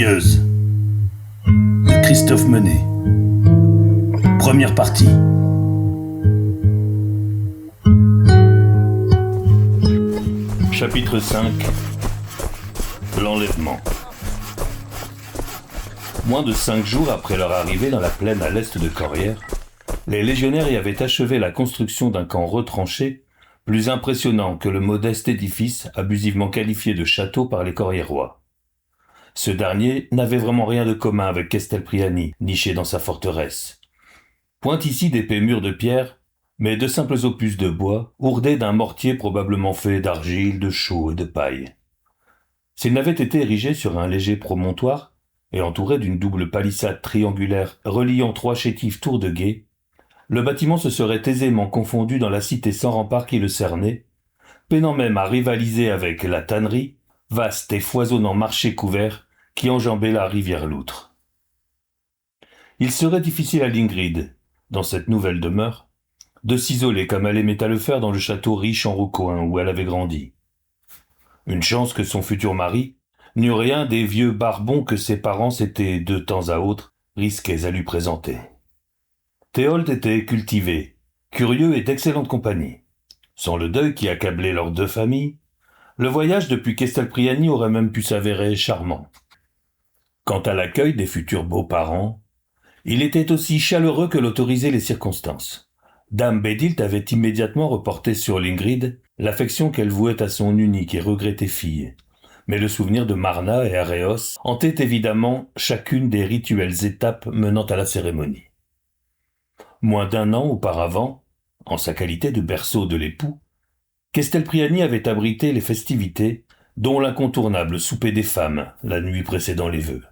Furieuse de Christophe Menet. Première partie. Chapitre 5. L'enlèvement. Moins de 5 jours après leur arrivée dans la plaine à l'est de Corrières, les légionnaires y avaient achevé la construction d'un camp retranché, plus impressionnant que le modeste édifice abusivement qualifié de château par les Corriérois. Ce dernier n'avait vraiment rien de commun avec Castelpriani, niché dans sa forteresse. Point ici d'épais murs de pierre, mais de simples opus de bois, ourdés d'un mortier probablement fait d'argile, de chaux et de paille. S'il n'avait été érigé sur un léger promontoire, et entouré d'une double palissade triangulaire reliant 3 chétifs tours de guet, le bâtiment se serait aisément confondu dans la cité sans rempart qui le cernait, peinant même à rivaliser avec la tannerie, vaste et foisonnant marché couvert, qui enjambait la rivière Loutre. Il serait difficile à l'Ingrid, dans cette nouvelle demeure, de s'isoler comme elle aimait à le faire dans le château riche en Roucoing où elle avait grandi. Une chance que son futur mari n'eût rien des vieux barbons que ses parents s'étaient de temps à autre risqués à lui présenter. Théold était cultivé, curieux et d'excellente compagnie. Sans le deuil qui accablait leurs 2 familles, le voyage depuis Castelpriani aurait même pu s'avérer charmant. Quant à l'accueil des futurs beaux-parents, il était aussi chaleureux que l'autorisaient les circonstances. Dame Bédilt avait immédiatement reporté sur l'Ingrid l'affection qu'elle vouait à son unique et regrettée fille. Mais le souvenir de Marna et Aréos hantait évidemment chacune des rituelles étapes menant à la cérémonie. Moins d'1 an auparavant, en sa qualité de berceau de l'époux, Castelpriani avait abrité les festivités, dont l'incontournable souper des femmes, la nuit précédant les vœux.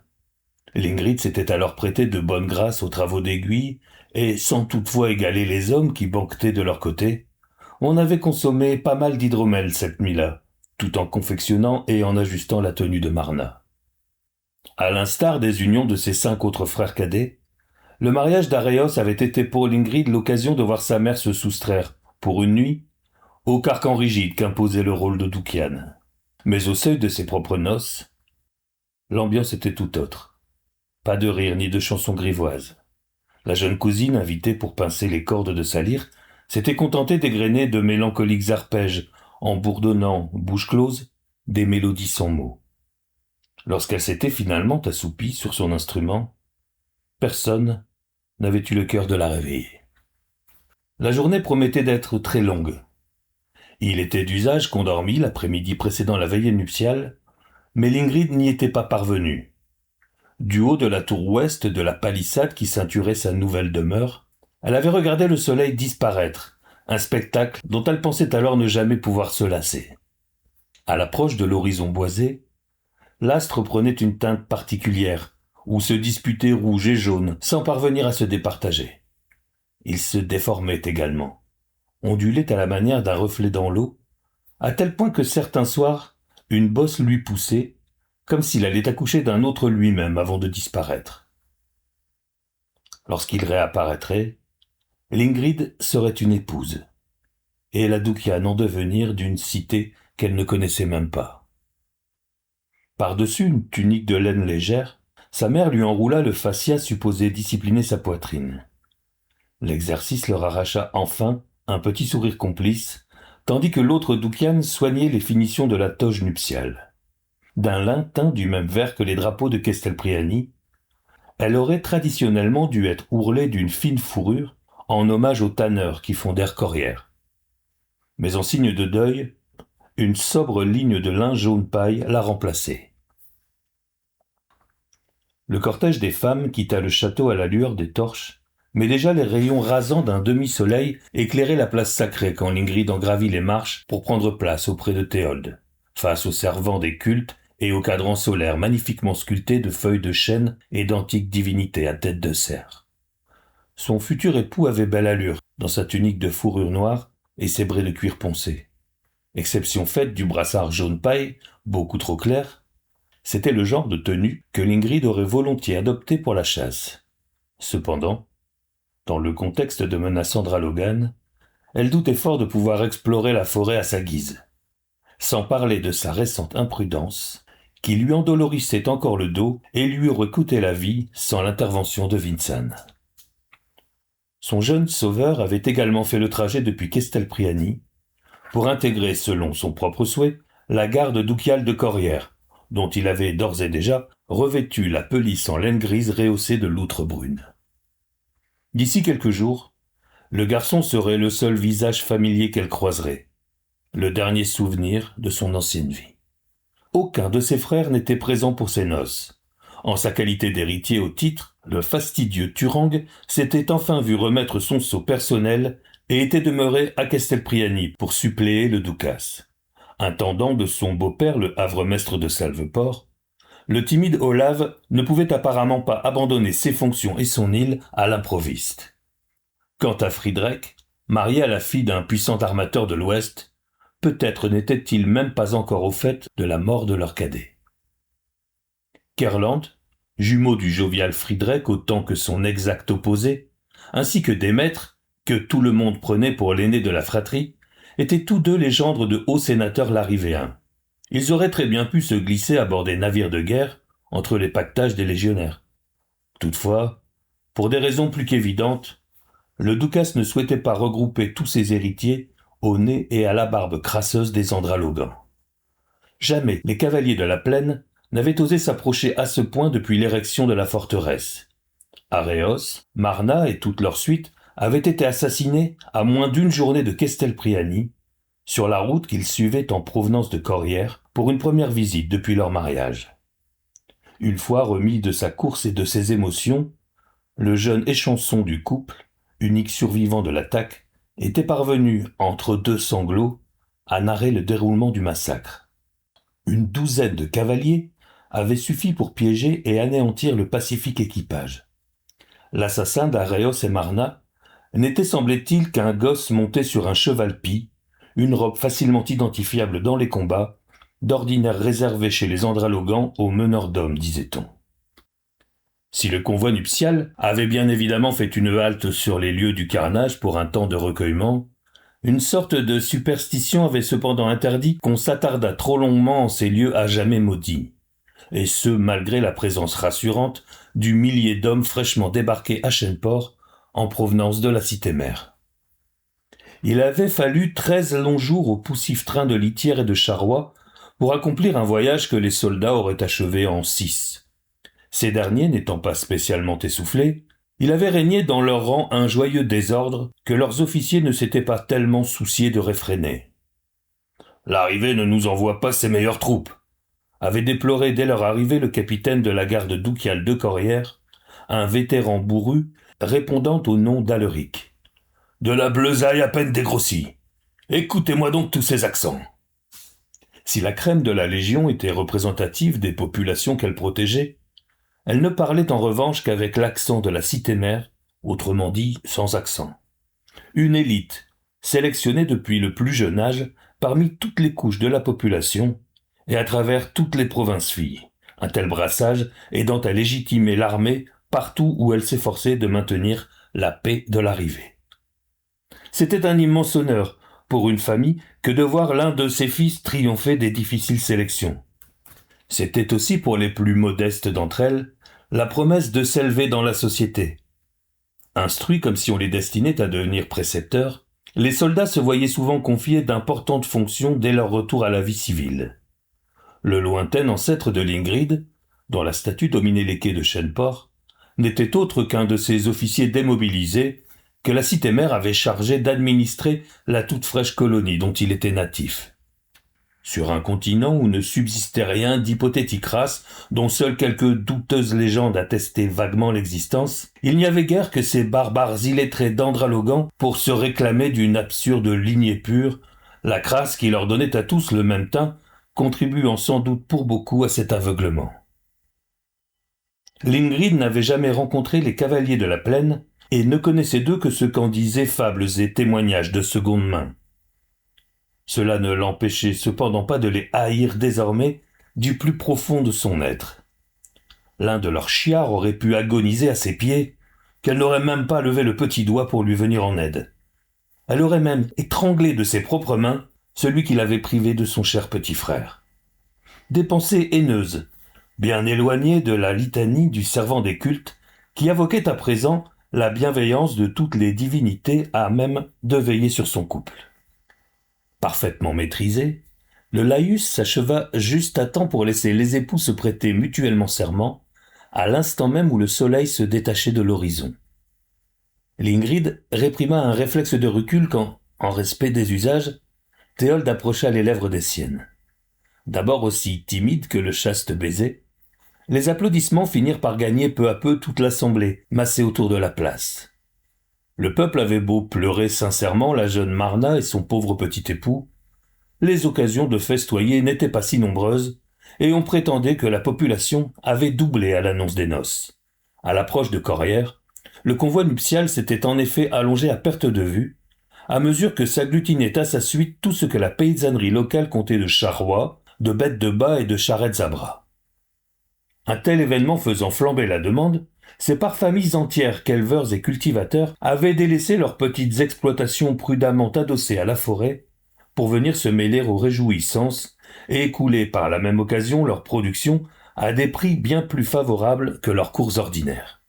L'Ingrid s'était alors prêtée de bonne grâce aux travaux d'aiguille, et sans toutefois égaler les hommes qui banquetaient de leur côté, on avait consommé pas mal d'hydromel cette nuit-là, tout en confectionnant et en ajustant la tenue de Marna. À l'instar des unions de ses 5 autres frères cadets, le mariage d'Aréos avait été pour l'Ingrid l'occasion de voir sa mère se soustraire, pour une nuit, au carcan rigide qu'imposait le rôle de Doukian. Mais au seuil de ses propres noces, l'ambiance était tout autre. Pas de rire ni de chansons grivoises. La jeune cousine, invitée pour pincer les cordes de sa lyre, s'était contentée d'égrener de mélancoliques arpèges, en bourdonnant, bouche close, des mélodies sans mots. Lorsqu'elle s'était finalement assoupie sur son instrument, personne n'avait eu le cœur de la réveiller. La journée promettait d'être très longue. Il était d'usage qu'on dormît l'après-midi précédant la veillée nuptiale, mais l'Ingrid n'y était pas parvenue. Du haut de la tour ouest de la palissade qui ceinturait sa nouvelle demeure, elle avait regardé le soleil disparaître, un spectacle dont elle pensait alors ne jamais pouvoir se lasser. À l'approche de l'horizon boisé, l'astre prenait une teinte particulière, où se disputaient rouge et jaune, sans parvenir à se départager. Il se déformait également, ondulait à la manière d'un reflet dans l'eau, à tel point que certains soirs, une bosse lui poussait, comme s'il allait accoucher d'un autre lui-même avant de disparaître. Lorsqu'il réapparaîtrait, l'Ingrid serait une épouse, et la Doukian en devenir d'une cité qu'elle ne connaissait même pas. Par-dessus une tunique de laine légère, sa mère lui enroula le fascia supposé discipliner sa poitrine. L'exercice leur arracha enfin un petit sourire complice, tandis que l'autre Doukian soignait les finitions de la toge nuptiale. D'un lin teint du même vert que les drapeaux de Castelpriani, elle aurait traditionnellement dû être ourlée d'une fine fourrure en hommage aux tanneurs qui fondèrent Corrières. Mais en signe de deuil, une sobre ligne de lin jaune paille la remplaçait. Le cortège des femmes quitta le château à la lueur des torches, mais déjà les rayons rasants d'un demi-soleil éclairaient la place sacrée quand l'Ingrid en gravit les marches pour prendre place auprès de Théold, face aux servants des cultes et au cadran solaire magnifiquement sculpté de feuilles de chêne et d'antiques divinités à tête de cerf. Son futur époux avait belle allure, dans sa tunique de fourrure noire et ses braies de cuir poncé. Exception faite du brassard jaune paille, beaucoup trop clair, c'était le genre de tenue que l'Ingrid aurait volontiers adopté pour la chasse. Cependant, dans le contexte de menaçant Dralogan, elle doutait fort de pouvoir explorer la forêt à sa guise. Sans parler de sa récente imprudence, qui lui endolorissaient encore le dos et lui auraient coûté la vie sans l'intervention de Vincent. Son jeune sauveur avait également fait le trajet depuis Castelpriani pour intégrer, selon son propre souhait, la garde ducale de Corrières, dont il avait d'ores et déjà revêtu la pelisse en laine grise rehaussée de loutre brune. D'ici quelques jours, le garçon serait le seul visage familier qu'elle croiserait, le dernier souvenir de son ancienne vie. Aucun de ses frères n'était présent pour ses noces. En sa qualité d'héritier au titre, le fastidieux Turang s'était enfin vu remettre son sceau personnel et était demeuré à Castelpriani pour suppléer le Ducasse. Intendant de son beau-père, le Havremestre de Salveport, le timide Olave ne pouvait apparemment pas abandonner ses fonctions et son île à l'improviste. Quant à Friedrich, marié à la fille d'un puissant armateur de l'Ouest, peut-être n'était-il même pas encore au fait de la mort de leur cadet. Kerland, jumeau du jovial Friedrich autant que son exact opposé, ainsi que Démètre, que tout le monde prenait pour l'aîné de la fratrie, étaient tous deux les gendres de hauts sénateurs larivéens. Ils auraient très bien pu se glisser à bord des navires de guerre entre les pactages des légionnaires. Toutefois, pour des raisons plus qu'évidentes, le Ducasse ne souhaitait pas regrouper tous ses héritiers au nez et à la barbe crasseuse des Andralogans. Jamais les cavaliers de la plaine n'avaient osé s'approcher à ce point depuis l'érection de la forteresse. Aréos, Marna et toute leur suite avaient été assassinés à moins d'une journée de Castelpriani, sur la route qu'ils suivaient en provenance de Corrières pour une première visite depuis leur mariage. Une fois remis de sa course et de ses émotions, le jeune échanson du couple, unique survivant de l'attaque, était parvenu, entre deux sanglots, à narrer le déroulement du massacre. Une douzaine de cavaliers avaient suffi pour piéger et anéantir le pacifique équipage. L'assassin d'Aréos et Marna n'était, semblait-il, qu'un gosse monté sur un cheval pie, une robe facilement identifiable dans les combats, d'ordinaire réservée chez les Andralogans aux meneurs d'hommes, disait-on. Si le convoi nuptial avait bien évidemment fait une halte sur les lieux du carnage pour un temps de recueillement, une sorte de superstition avait cependant interdit qu'on s'attardât trop longuement en ces lieux à jamais maudits, et ce malgré la présence rassurante du millier d'hommes fraîchement débarqués à Chêneport en provenance de la cité-mère. Il avait fallu 13 longs jours au poussif train de litières et de charrois pour accomplir un voyage que les soldats auraient achevé en 6. Ces derniers n'étant pas spécialement essoufflés, il avait régné dans leur rang un joyeux désordre que leurs officiers ne s'étaient pas tellement souciés de réfréner. « L'arrivée ne nous envoie pas ses meilleures troupes », avait déploré dès leur arrivée le capitaine de la garde ducale de Corrières, un vétéran bourru répondant au nom d'Aleric. « De la bleusaille à peine dégrossie. Écoutez-moi donc tous ces accents. » Si la crème de la Légion était représentative des populations qu'elle protégeait, elle ne parlait en revanche qu'avec l'accent de la cité-mère, autrement dit sans accent. Une élite, sélectionnée depuis le plus jeune âge parmi toutes les couches de la population et à travers toutes les provinces-filles, un tel brassage aidant à légitimer l'armée partout où elle s'efforçait de maintenir la paix de l'arrivée. C'était un immense honneur pour une famille que de voir l'un de ses fils triompher des difficiles sélections. C'était aussi pour les plus modestes d'entre elles la promesse de s'élever dans la société. Instruits comme si on les destinait à devenir précepteurs, les soldats se voyaient souvent confier d'importantes fonctions dès leur retour à la vie civile. Le lointain ancêtre de l'Ingrid, dont la statue dominait les quais de Chêneport, n'était autre qu'un de ces officiers démobilisés que la cité-mère avait chargé d'administrer la toute fraîche colonie dont il était natif. Sur un continent où ne subsistait rien d'hypothétique race, dont seules quelques douteuses légendes attestaient vaguement l'existence, il n'y avait guère que ces barbares illettrés d'Andralogans pour se réclamer d'une absurde lignée pure, la crasse qui leur donnait à tous le même teint, contribuant sans doute pour beaucoup à cet aveuglement. L'Ingrid n'avait jamais rencontré les cavaliers de la plaine et ne connaissait d'eux que ce qu'en disaient fables et témoignages de seconde main. Cela ne l'empêchait cependant pas de les haïr désormais du plus profond de son être. L'un de leurs chiards aurait pu agoniser à ses pieds, qu'elle n'aurait même pas levé le petit doigt pour lui venir en aide. Elle aurait même étranglé de ses propres mains celui qui l'avait privé de son cher petit frère. des pensées haineuses, bien éloignées de la litanie du servant des cultes, qui invoquait à présent la bienveillance de toutes les divinités à même de veiller sur son couple. Parfaitement maîtrisé, le laïus s'acheva juste à temps pour laisser les époux se prêter mutuellement serment, à l'instant même où le soleil se détachait de l'horizon. L'Ingrid réprima un réflexe de recul quand, en respect des usages, Théold approcha les lèvres des siennes. D'abord aussi timide que le chaste baiser, les applaudissements finirent par gagner peu à peu toute l'assemblée, massée autour de la place. Le peuple avait beau pleurer sincèrement la jeune Marna et son pauvre petit époux, les occasions de festoyer n'étaient pas si nombreuses, et on prétendait que la population avait doublé à l'annonce des noces. À l'approche de Corrières, le convoi nuptial s'était en effet allongé à perte de vue, à mesure que s'agglutinait à sa suite tout ce que la paysannerie locale comptait de charrois, de bêtes de bas et de charrettes à bras. Un tel événement faisant flamber la demande, c'est par familles entières qu'éleveurs et cultivateurs avaient délaissé leurs petites exploitations prudemment adossées à la forêt pour venir se mêler aux réjouissances et écouler par la même occasion leur production à des prix bien plus favorables que leurs cours ordinaires.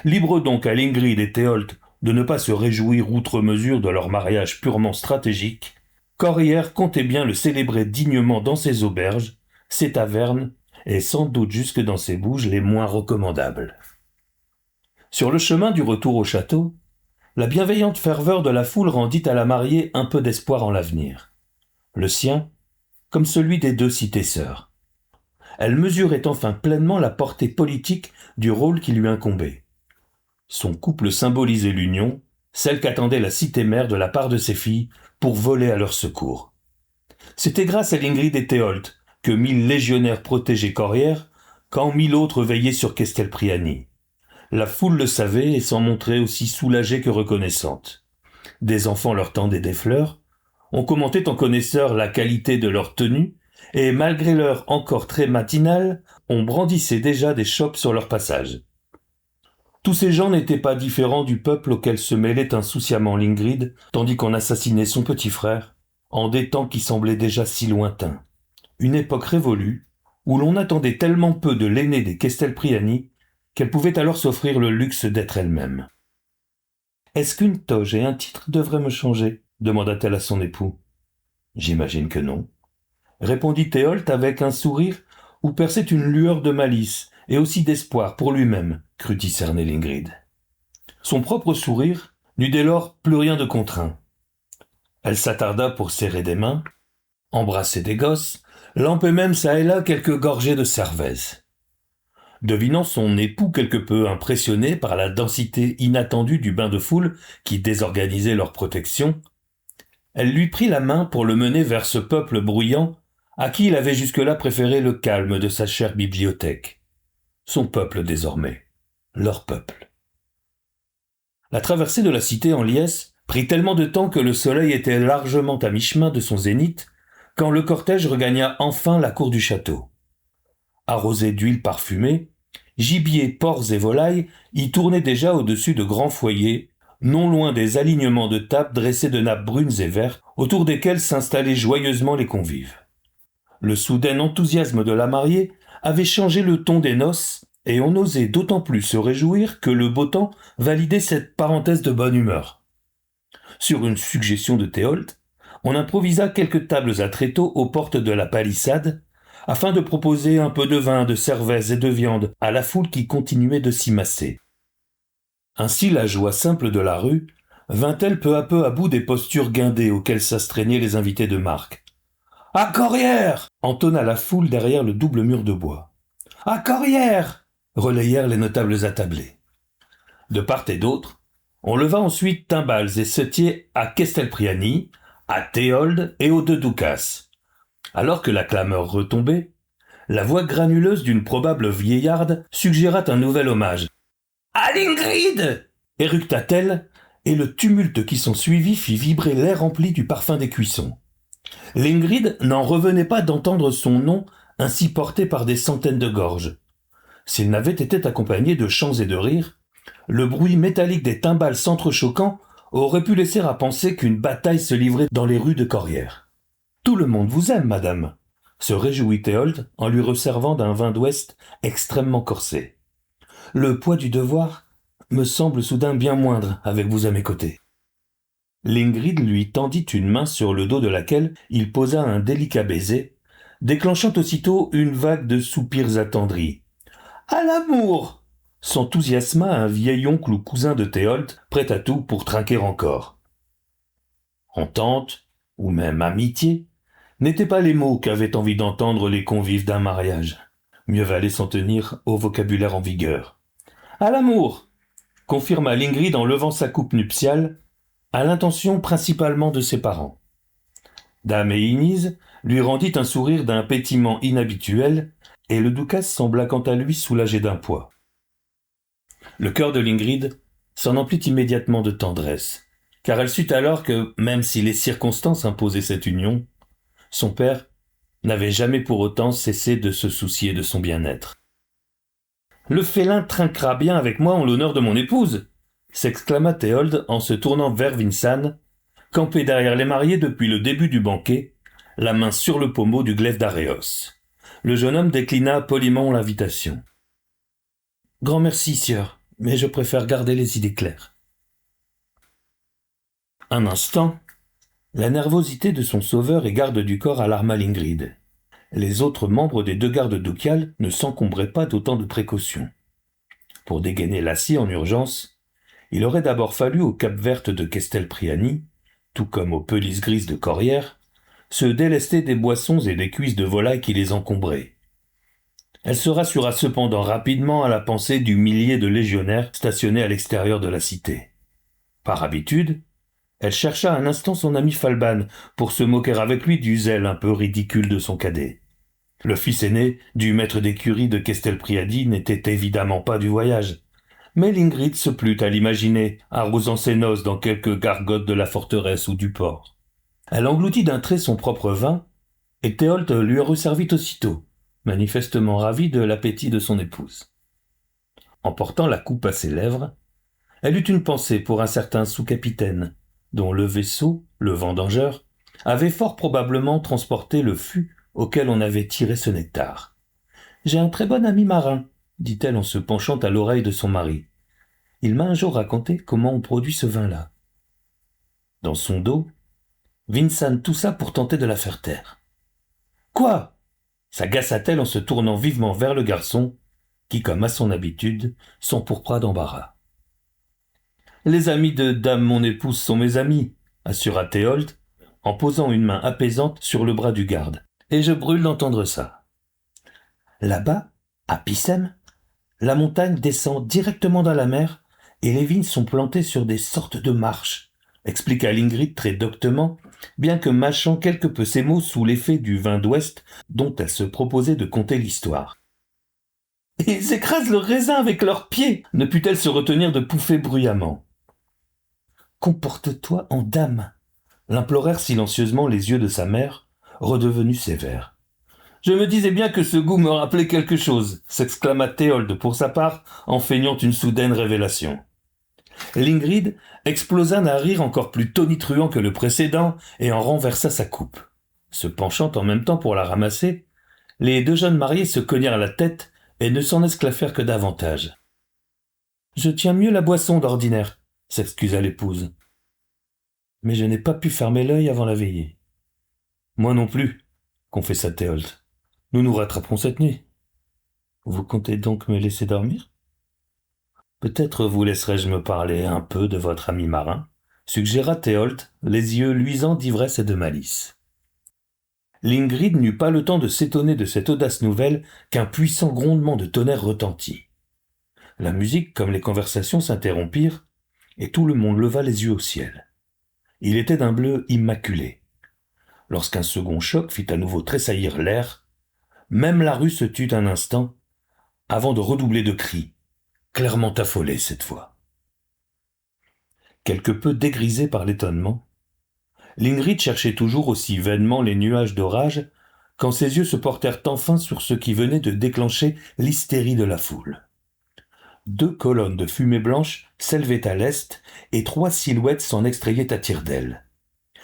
Libre donc à l'Ingrid et Théold de ne pas se réjouir outre mesure de leur mariage purement stratégique, Corrières comptait bien le célébrer dignement dans ses auberges, ses tavernes et sans doute jusque dans ses bouges les moins recommandables. Sur le chemin du retour au château, la bienveillante ferveur de la foule rendit à la mariée un peu d'espoir en l'avenir. Le sien, comme celui des deux cités-sœurs. Elle mesurait enfin pleinement la portée politique du rôle qui lui incombait. Son couple symbolisait l'union, celle qu'attendait la cité-mère de la part de ses filles pour voler à leur secours. C'était grâce à l'Ingrid et Théold que 1000 légionnaires protégeaient Corrières, quand 1000 autres veillaient sur Castelpriani. La foule le savait et s'en montrait aussi soulagée que reconnaissante. Des enfants leur tendaient des fleurs, on commentait en connaisseurs la qualité de leur tenue, et malgré l'heure encore très matinale, on brandissait déjà des chopes sur leur passage. Tous ces gens n'étaient pas différents du peuple auquel se mêlait insouciamment l'Ingrid, tandis qu'on assassinait son petit frère, en des temps qui semblaient déjà si lointains. Une époque révolue, où l'on attendait tellement peu de l'aînée des Castelpriani, qu'elle pouvait alors s'offrir le luxe d'être elle-même. « Est-ce qu'une toge et un titre devraient me changer ?» demanda-t-elle à son époux. « J'imagine que non. » répondit Théold avec un sourire où perçait une lueur de malice et aussi d'espoir pour lui-même, crut discerner l'Ingrid. Son propre sourire n'eut dès lors plus rien de contraint. Elle s'attarda pour serrer des mains, embrasser des gosses, lamper même çà et là quelques gorgées de cerveza. Devinant son époux quelque peu impressionné par la densité inattendue du bain de foule qui désorganisait leur protection, elle lui prit la main pour le mener vers ce peuple bruyant à qui il avait jusque-là préféré le calme de sa chère bibliothèque. Son peuple désormais, leur peuple. La traversée de la cité en liesse prit tellement de temps que le soleil était largement à mi-chemin de son zénith quand le cortège regagna enfin la cour du château. Arrosé d'huile parfumée, gibier, porcs et volailles y tournaient déjà au-dessus de grands foyers, non loin des alignements de tables dressés de nappes brunes et vertes, autour desquelles s'installaient joyeusement les convives. Le soudain enthousiasme de la mariée avait changé le ton des noces, et on osait d'autant plus se réjouir que le beau temps validait cette parenthèse de bonne humeur. Sur une suggestion de Théold, on improvisa quelques tables à tréteaux aux portes de la palissade, afin de proposer un peu de vin, de cerveza et de viande à la foule qui continuait de s'y masser. Ainsi la joie simple de la rue vint-elle peu à peu à bout des postures guindées auxquelles s'astreignaient les invités de marque. « À Corrières !» entonna la foule derrière le double mur de bois. « À Corrières !» relayèrent les notables attablés. De part et d'autre, on leva ensuite timbales et settiers à Castelpriani, à Théold et aux deux Ducas. Alors que la clameur retombait, la voix granuleuse d'une probable vieillarde suggéra un nouvel hommage. « À l'Ingrid !» éructa-t-elle, et le tumulte qui s'ensuivit fit vibrer l'air rempli du parfum des cuissons. L'Ingrid n'en revenait pas d'entendre son nom ainsi porté par des centaines de gorges. S'il n'avait été accompagné de chants et de rires, le bruit métallique des timbales s'entrechoquant aurait pu laisser à penser qu'une bataille se livrait dans les rues de Corrières. « Tout le monde vous aime, madame !» se réjouit Théold en lui resservant d'un vin d'Ouest extrêmement corsé. Le poids du devoir me semble soudain bien moindre avec vous à mes côtés. L'Ingrid lui tendit une main sur le dos de laquelle il posa un délicat baiser, déclenchant aussitôt une vague de soupirs attendris. « À l'amour !» s'enthousiasma un vieil oncle ou cousin de Théold, prêt à tout pour trinquer encore. Entente, ou même amitié, n'étaient pas les mots qu'avaient envie d'entendre les convives d'un mariage. Mieux valait s'en tenir au vocabulaire en vigueur. « À l'amour !» confirma l'Ingrid en levant sa coupe nuptiale, à l'intention principalement de ses parents. Dame Éinise lui rendit un sourire d'un pétillement inhabituel, et le Doukas sembla quant à lui soulagé d'un poids. Le cœur de l'Ingrid s'en emplit immédiatement de tendresse, car elle sut alors que, même si les circonstances imposaient cette union, son père n'avait jamais pour autant cessé de se soucier de son bien-être. « Le félin trinquera bien avec moi en l'honneur de mon épouse !» s'exclama Théold en se tournant vers Vincent, campé derrière les mariés depuis le début du banquet, la main sur le pommeau du glaive d'Aréos. Le jeune homme déclina poliment l'invitation. « Grand merci, sieur, mais je préfère garder les idées claires. » Un instant, la nervosité de son sauveur et garde du corps alarma l'Ingrid. Les autres membres des 2 gardes ducales ne s'encombraient pas d'autant de précautions. Pour dégainer l'acier en urgence, il aurait d'abord fallu au Cap Verte de Castelpriani, tout comme aux pelisses grises de Corrières, se délester des boissons et des cuisses de volaille qui les encombraient. Elle se rassura cependant rapidement à la pensée du millier de légionnaires stationnés à l'extérieur de la cité. Par habitude, elle chercha un instant son ami Falban pour se moquer avec lui du zèle un peu ridicule de son cadet. Le fils aîné du maître d'écurie de Castelpriadi n'était évidemment pas du voyage, mais l'Ingrid se plut à l'imaginer, arrosant ses noces dans quelque gargote de la forteresse ou du port. Elle engloutit d'un trait son propre vin, et Théold lui resservit aussitôt, manifestement ravi de l'appétit de son épouse. En portant la coupe à ses lèvres, elle eut une pensée pour un certain sous-capitaine, dont le vaisseau, le Vendangeur, avait fort probablement transporté le fût auquel on avait tiré ce nectar. « J'ai un très bon ami marin, » dit-elle en se penchant à l'oreille de son mari. « Il m'a un jour raconté comment on produit ce vin-là. » Dans son dos, Vincent toussa pour tenter de la faire taire. « Quoi » s'agaça-t-elle en se tournant vivement vers le garçon, qui, comme à son habitude, s'empourpra d'embarras. « Les amis de dame mon épouse sont mes amis, » assura Théold, en posant une main apaisante sur le bras du garde. « Et je brûle d'entendre ça. » Là-bas, à Pissem, la montagne descend directement dans la mer et les vignes sont plantées sur des sortes de marches, expliqua l'Ingrid très doctement, bien que mâchant quelque peu ses mots sous l'effet du vin d'Ouest dont elle se proposait de conter l'histoire. « Ils écrasent le raisin avec leurs pieds !» ne put-elle se retenir de pouffer bruyamment. « Comporte-toi en dame !» l'implorèrent silencieusement les yeux de sa mère, redevenus sévères. « Je me disais bien que ce goût me rappelait quelque chose !» s'exclama Théold pour sa part en feignant une soudaine révélation. L'Ingrid explosa d'un rire encore plus tonitruant que le précédent et en renversa sa coupe. Se penchant en même temps pour la ramasser, les 2 jeunes mariés se cognèrent la tête et ne s'en esclaffèrent que davantage. « Je tiens mieux la boisson d'ordinaire, » s'excusa l'épouse. « Mais je n'ai pas pu fermer l'œil avant la veillée. »« Moi non plus, » confessa Théold. « Nous nous rattraperons cette nuit. »« Vous comptez donc me laisser dormir ? » « Peut-être vous laisserai-je me parler un peu de votre ami marin ?» suggéra Théold, les yeux luisants d'ivresse et de malice. L'Ingrid n'eut pas le temps de s'étonner de cette audace nouvelle qu'un puissant grondement de tonnerre retentit. La musique comme les conversations s'interrompirent, et tout le monde leva les yeux au ciel. Il était d'un bleu immaculé. Lorsqu'un second choc fit à nouveau tressaillir l'air, même la rue se tut un instant, avant de redoubler de cris, clairement affolée cette fois. Quelque peu dégrisée par l'étonnement, l'Ingrid cherchait toujours aussi vainement les nuages d'orage quand ses yeux se portèrent enfin sur ce qui venait de déclencher l'hystérie de la foule. 2 colonnes de fumée blanche s'élevaient à l'est et 3 silhouettes s'en extrayaient à tire-d'aile.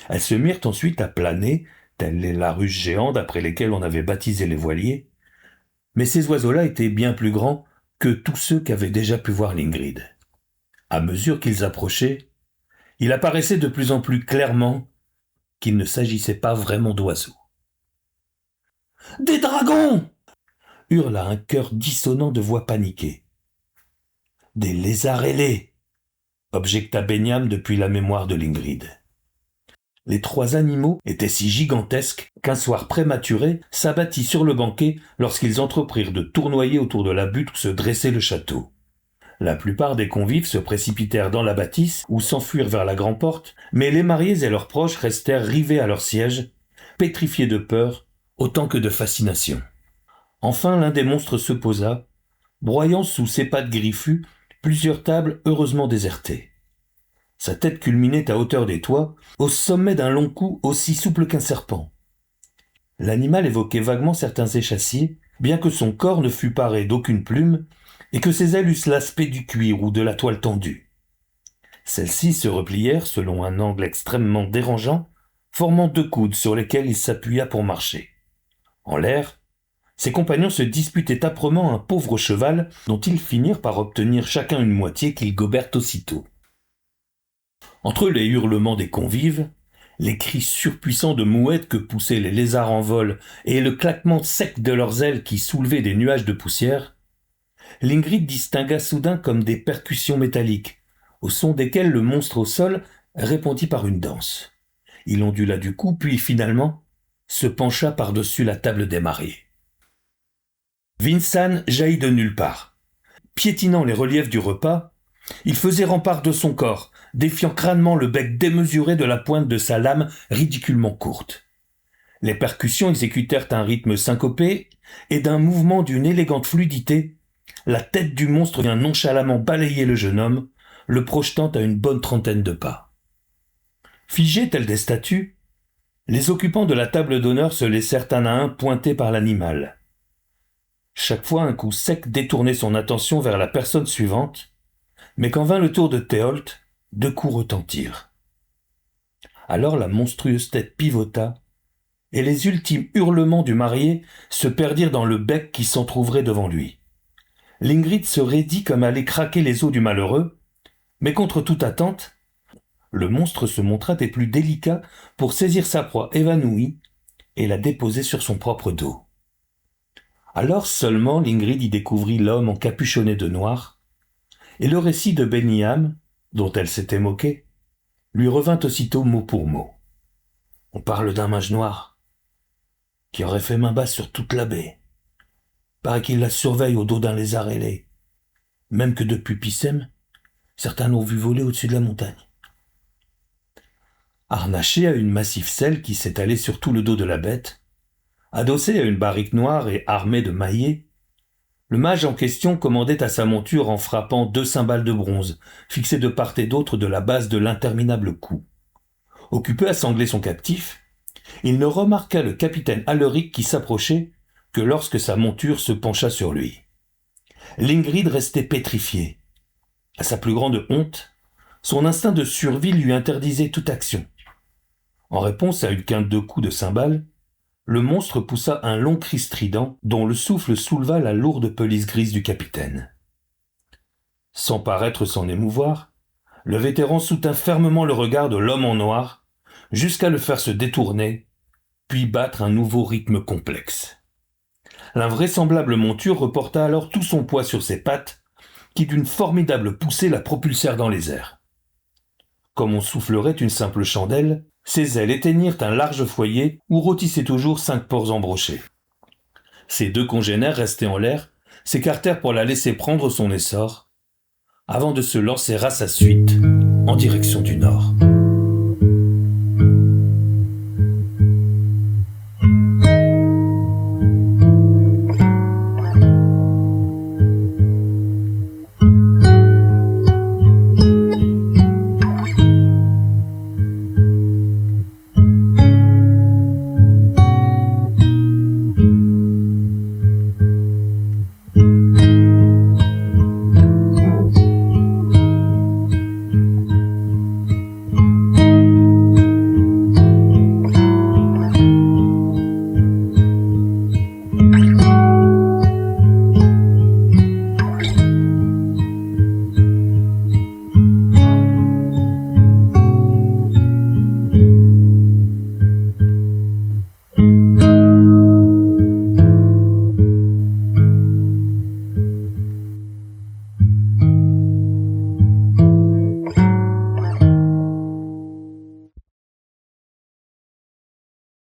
Elles se mirent ensuite à planer, tels les larus géants d'après lesquels on avait baptisé les voiliers, mais ces oiseaux-là étaient bien plus grands que tous ceux qu'avait déjà pu voir l'Ingrid. À mesure qu'ils approchaient, il apparaissait de plus en plus clairement qu'il ne s'agissait pas vraiment d'oiseaux. « Des dragons !» hurla un chœur dissonant de voix paniquées. « Des lézards ailés !» objecta Beniam depuis la mémoire de l'Ingrid. Les 3 animaux étaient si gigantesques qu'un soir prématuré s'abattit sur le banquet lorsqu'ils entreprirent de tournoyer autour de la butte où se dressait le château. La plupart des convives se précipitèrent dans la bâtisse ou s'enfuirent vers la grand-porte, mais les mariés et leurs proches restèrent rivés à leur siège, pétrifiés de peur autant que de fascination. Enfin, l'un des monstres se posa, broyant sous ses pattes griffues plusieurs tables heureusement désertées. Sa tête culminait à hauteur des toits, au sommet d'un long cou aussi souple qu'un serpent. L'animal évoquait vaguement certains échassiers, bien que son corps ne fût paré d'aucune plume et que ses ailes eussent l'aspect du cuir ou de la toile tendue. Celles-ci se replièrent selon un angle extrêmement dérangeant, formant 2 coudes sur lesquels il s'appuya pour marcher. En l'air, ses compagnons se disputaient âprement un pauvre cheval dont ils finirent par obtenir chacun une moitié qu'ils gobèrent aussitôt. Entre les hurlements des convives, les cris surpuissants de mouettes que poussaient les lézards en vol et le claquement sec de leurs ailes qui soulevaient des nuages de poussière, l'Ingrid distingua soudain comme des percussions métalliques, au son desquelles le monstre au sol répondit par une danse. Il ondula du cou, puis finalement se pencha par-dessus la table des mariés. Vinsan jaillit de nulle part. Piétinant les reliefs du repas, il faisait rempart de son corps, défiant crânement le bec démesuré de la pointe de sa lame ridiculement courte. Les percussions exécutèrent un rythme syncopé, et d'un mouvement d'une élégante fluidité, la tête du monstre vient nonchalamment balayer le jeune homme, le projetant à une bonne 30aine de pas. Figés tels des statues, les occupants de la table d'honneur se laissèrent un à un pointer par l'animal. Chaque fois un coup sec détournait son attention vers la personne suivante, mais quand vint le tour de Théolt, 2 coups retentirent. Alors la monstrueuse tête pivota, et les ultimes hurlements du marié se perdirent dans le bec qui s'entr'ouvrait devant lui. L'Ingrid se raidit comme allait craquer les os du malheureux, mais contre toute attente, le monstre se montra des plus délicats pour saisir sa proie évanouie et la déposer sur son propre dos. Alors seulement l'Ingrid y découvrit l'homme encapuchonné de noir, et le récit de Beniam, dont elle s'était moquée, lui revint aussitôt mot pour mot. On parle d'un mage noir, qui aurait fait main basse sur toute la baie. Paraît qu'il la surveille au dos d'un lézard ailé, même que depuis Pissem, certains l'ont vu voler au-dessus de la montagne. Harnaché à une massive selle qui s'étalait sur tout le dos de la bête, adossé à une barrique noire et armé de maillets, le mage en question commandait à sa monture en frappant 2 cymbales de bronze, fixées de part et d'autre de la base de l'interminable cou. Occupé à sangler son captif, il ne remarqua le capitaine Alaric qui s'approchait que lorsque sa monture se pencha sur lui. L'Ingrid restait pétrifiée. À sa plus grande honte, son instinct de survie lui interdisait toute action. En réponse à une quinte de coups de cymbales, le monstre poussa un long cri strident dont le souffle souleva la lourde pelisse grise du capitaine. Sans paraître s'en émouvoir, le vétéran soutint fermement le regard de l'homme en noir jusqu'à le faire se détourner, puis battre un nouveau rythme complexe. L'invraisemblable monture reporta alors tout son poids sur ses pattes, qui d'une formidable poussée la propulsèrent dans les airs. Comme on soufflerait une simple chandelle, ses ailes éteignirent un large foyer où rôtissaient toujours 5 porcs embrochés. Ses 2 congénères restés en l'air s'écartèrent pour la laisser prendre son essor, avant de se lancer à sa suite en direction du nord.